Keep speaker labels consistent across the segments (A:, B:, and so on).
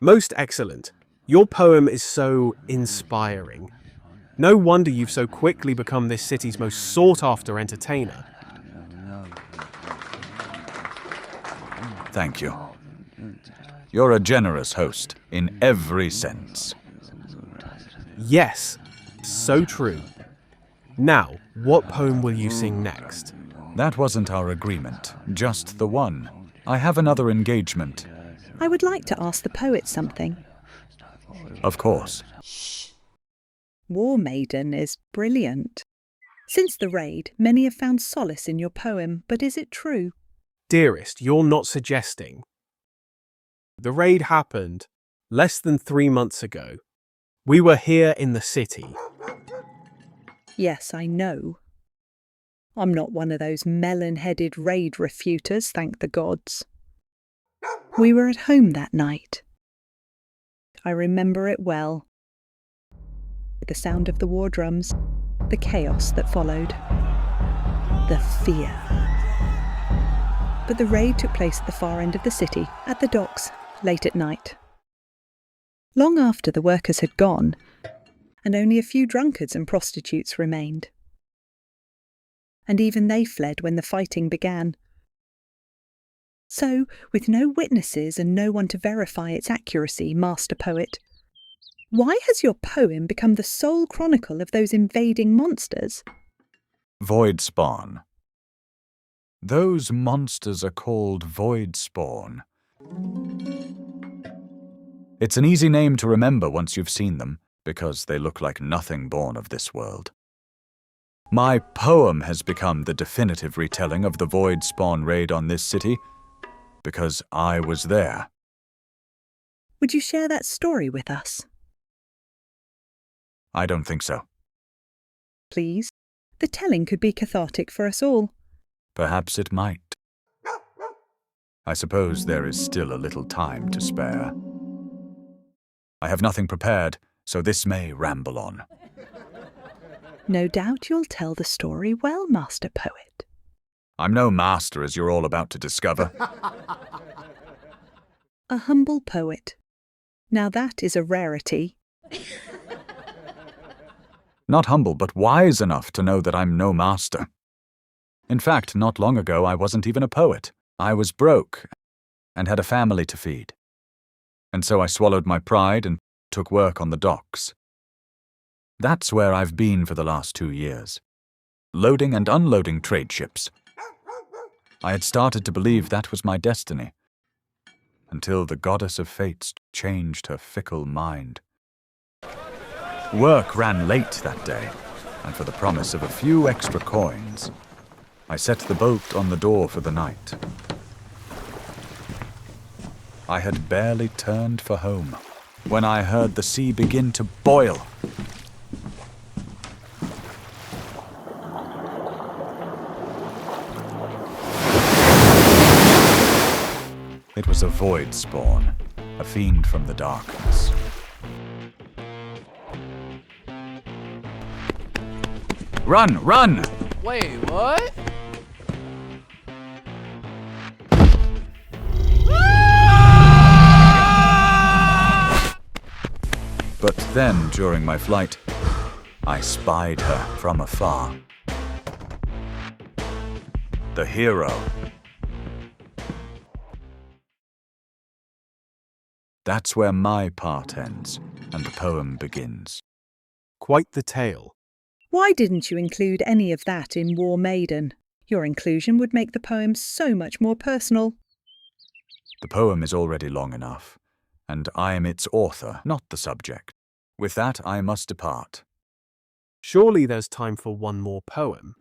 A: Most excellent. Your poem is so inspiring. No wonder you've so quickly become this city's most sought-after entertainer.
B: Thank you. You're a generous host, in every sense.
A: Yes, so true. Now, what poem will you sing next?
B: That wasn't our agreement, just the one. I have another engagement.
C: I would like to ask the poet something.
B: Of course.
C: War Maiden is brilliant. Since the raid, many have found solace in your poem, but is it true?
A: Dearest, you're not suggesting. The raid happened less than 3 months ago. We were here in the city.
C: Yes, I know. I'm not one of those melon-headed raid refuters, thank the gods. We were at home that night. I remember it well. The sound of the war drums, the chaos that followed, the fear. But the raid took place at the far end of the city, at the docks, late at night. Long after the workers had gone, and only a few drunkards and prostitutes remained. And even they fled when the fighting began. So, with no witnesses and no one to verify its accuracy, Master Poet, why has your poem become the sole chronicle of those invading monsters?
B: Void spawn. Those monsters are called void spawn. It's an easy name to remember once you've seen them, because they look like nothing born of this world. My poem has become the definitive retelling of the void spawn raid on this city, because I was there.
C: Would you share that story with us?
B: I don't think so.
C: Please. The telling could be cathartic for us all.
B: Perhaps it might. I suppose there is still a little time to spare. I have nothing prepared, so this may ramble on.
C: No doubt you'll tell the story well, Master Poet.
B: I'm no master, as you're all about to discover.
C: A humble poet. Now that is a rarity.
B: Not humble, but wise enough to know that I'm no master. In fact, not long ago I wasn't even a poet. I was broke and had a family to feed. And so I swallowed my pride and took work on the docks. That's where I've been for the last 2 years, loading and unloading trade ships. I had started to believe that was my destiny, until the goddess of fates changed her fickle mind. Work ran late that day, and for the promise of a few extra coins, I set the bolt on the door for the night. I had barely turned for home when I heard the sea begin to boil. It was a void spawn, a fiend from the darkness. Run! Run!
D: Wait, what?
B: But then, during my flight, I spied her from afar. The hero. That's where my part ends, and the poem begins.
A: Quite the tale.
C: Why didn't you include any of that in War Maiden? Your inclusion would make the poem so much more personal.
B: The poem is already long enough, and I am its author, not the subject. With that, I must depart.
A: Surely there's time for one more poem.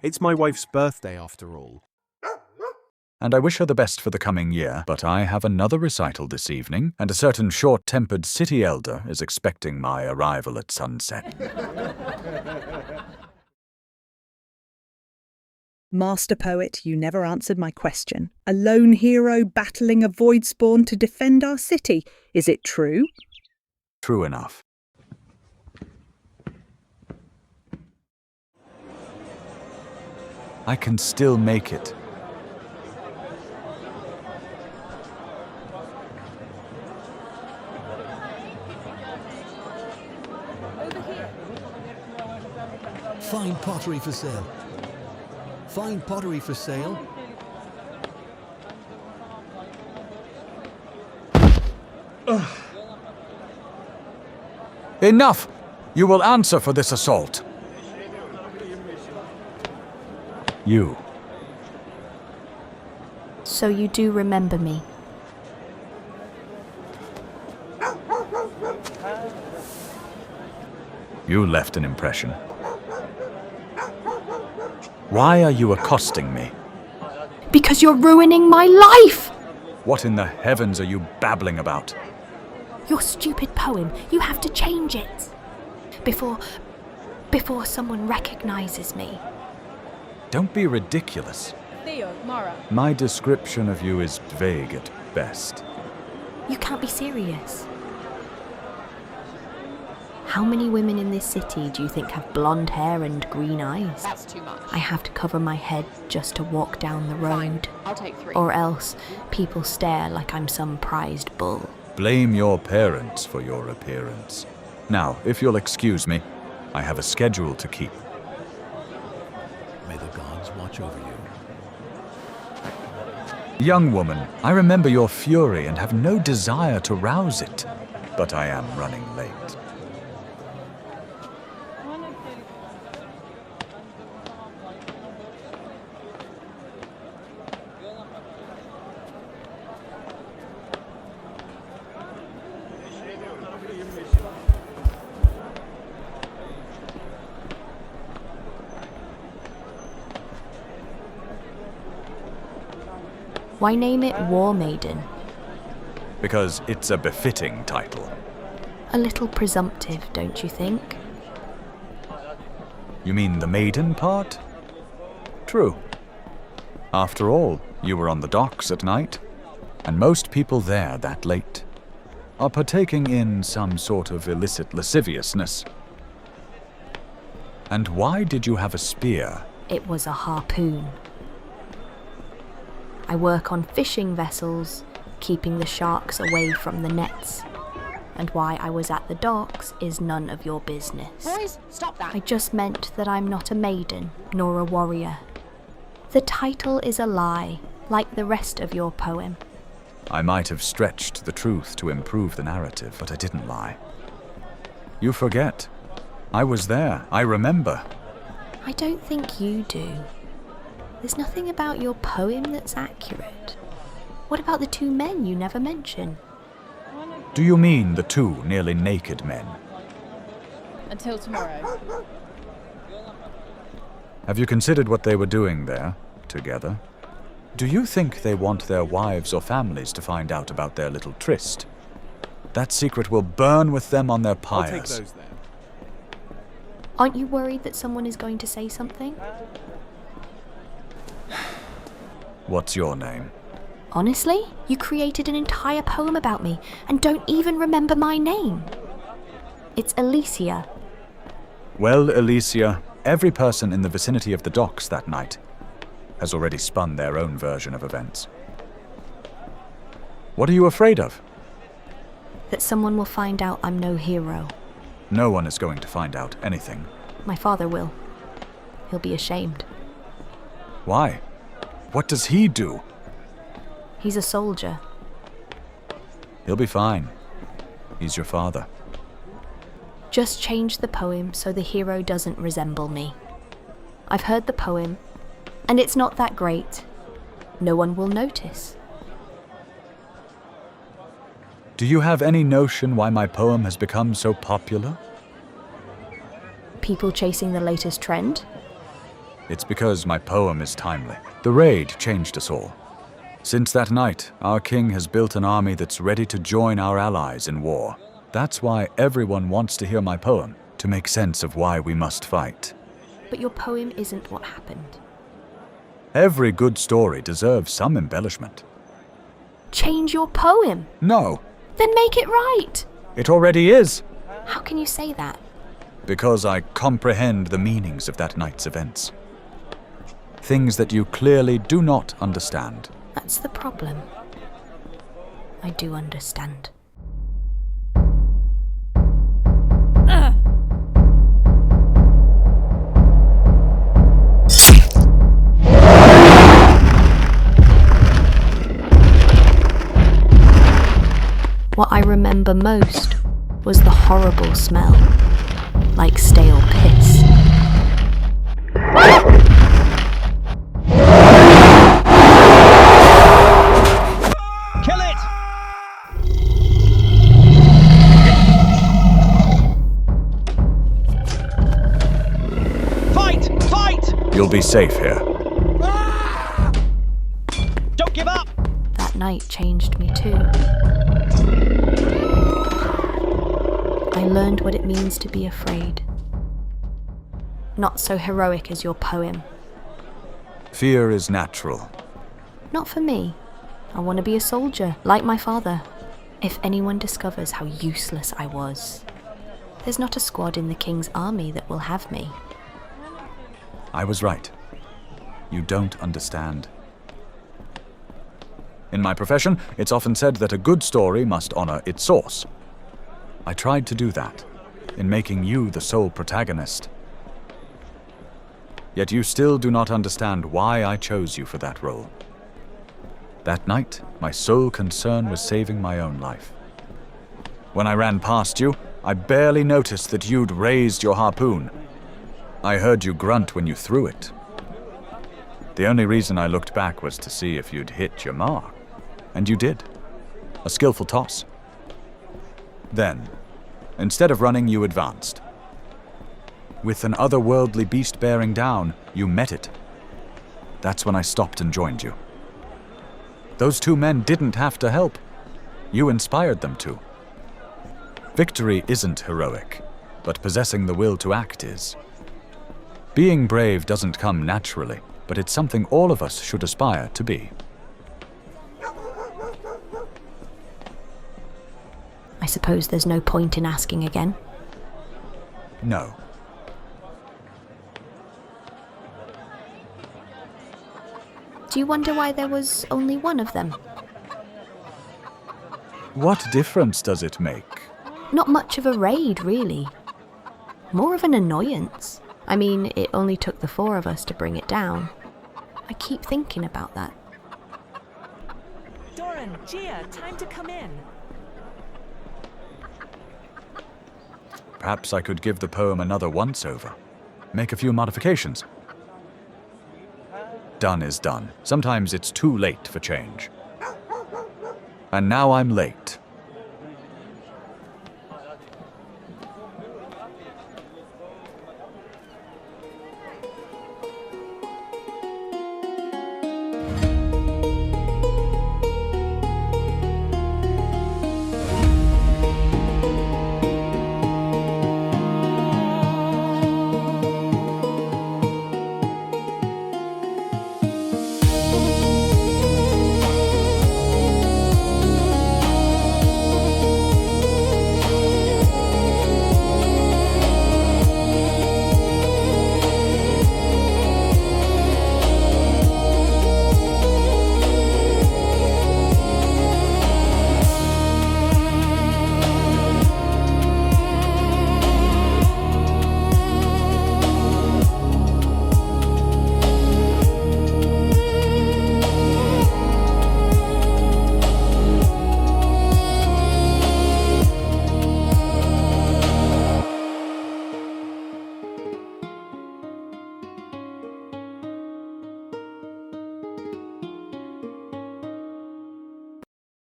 A: It's my wife's birthday, after all.
B: And I wish her the best for the coming year, but I have another recital this evening, and a certain short-tempered city elder is expecting my arrival at sunset.
C: Master Poet, you never answered my question. A lone hero battling a void spawn to defend our city. Is it true?
B: True enough. I can still make it.
D: pottery for sale. Fine pottery for sale.
B: Enough! You will answer for this assault. You.
E: So you do remember me?
B: You left an impression. Why are you accosting me?
E: Because you're ruining my life!
B: What in the heavens are you babbling about?
E: Your stupid poem, you have to change it. Before someone recognizes me.
B: Don't be ridiculous.
F: Theo, Mara.
B: My description of you is vague at best.
E: You can't be serious. How many women in this city do you think have blonde hair and green eyes?
F: That's too much.
E: I have to cover my head just to walk down the road.
F: I'll take 3.
E: Or else people stare like I'm some prized bull.
B: Blame your parents for your appearance. Now, if you'll excuse me, I have a schedule to keep.
D: May the gods watch over you.
B: Young woman, I remember your fury and have no desire to rouse it, but I am running late.
E: Why name it War Maiden?
B: Because it's a befitting title.
E: A little presumptive, don't you think?
B: You mean the maiden part? True. After all, you were on the docks at night, and most people there that late are partaking in some sort of illicit lasciviousness. And why did you have a spear?
E: It was a harpoon. I work on fishing vessels, keeping the sharks away from the nets. And why I was at the docks is none of your business.
F: Boys, stop that.
E: I just meant that I'm not a maiden, nor a warrior. The title is a lie, like the rest of your poem.
B: I might have stretched the truth to improve the narrative, but I didn't lie. You forget. I was there. I remember.
E: I don't think you do. There's nothing about your poem that's accurate. What about the 2 men you never mention?
B: Do you mean the 2 nearly naked men?
F: Until tomorrow.
B: Have you considered what they were doing there, together? Do you think they want their wives or families to find out about their little tryst? That secret will burn with them on their
A: I'll take
B: pyres.
A: those then.
E: Aren't you worried that someone is going to say something?
B: What's your name?
E: Honestly? You created an entire poem about me and don't even remember my name. It's Alicia.
B: Well, Alicia, every person in the vicinity of the docks that night has already spun their own version of events. What are you afraid of?
E: That someone will find out I'm no hero.
B: No one is going to find out anything.
E: My father will. He'll be ashamed.
B: Why? What does he do?
E: He's a soldier.
B: He'll be fine. He's your father.
E: Just change the poem so the hero doesn't resemble me. I've heard the poem, and it's not that great. No one will notice.
B: Do you have any notion why my poem has become so popular?
E: People chasing the latest trend?
B: It's because my poem is timely. The raid changed us all. Since that night, our king has built an army that's ready to join our allies in war. That's why everyone wants to hear my poem, to make sense of why we must fight.
E: But your poem isn't what happened.
B: Every good story deserves some embellishment.
E: Change your poem!
B: No,
E: Then make it right!
B: it already is,
E: How can you say that?
B: because I comprehend the meanings of that night's events. Things that you clearly do not understand.
E: That's the problem. I do understand. remember most was the horrible smell, like stale piss.
G: Kill it! Fight! Fight!
B: You'll be safe here.
G: Don't give up!
E: That night changed me too. I learned what it means to be afraid. Not so heroic as your poem.
B: Fear is natural.
E: Not for me. I want to be a soldier, like my father. If anyone discovers how useless I was, there's not a squad in the king's army that will have me.
B: I was right. You don't understand. In my profession, it's often said that a good story must honor its source. I tried to do that, in making you the sole protagonist. Yet you still do not understand why I chose you for that role. That night, my sole concern was saving my own life. When I ran past you, I barely noticed that you'd raised your harpoon. I heard you grunt when you threw it. The only reason I looked back was to see if you'd hit your mark. And you did. A skillful toss. Then, instead of running, you advanced. With an otherworldly beast bearing down, you met it. That's when I stopped and joined you. Those two men didn't have to help. You inspired them to. Victory isn't heroic, but possessing the will to act is. Being brave doesn't come naturally, but it's something all of us should aspire to be.
E: I suppose there's no point in asking again.
B: No.
E: Do you wonder why there was only one of them?
B: What difference does it make?
E: Not much of a raid, really. More of an annoyance. I mean, it only took the four of us to bring it down. I keep thinking about that.
H: Doran, Gia, time to come in.
B: Perhaps I could give the poem another once-over. Make a few modifications. Done is done. Sometimes it's too late for change. And now I'm late.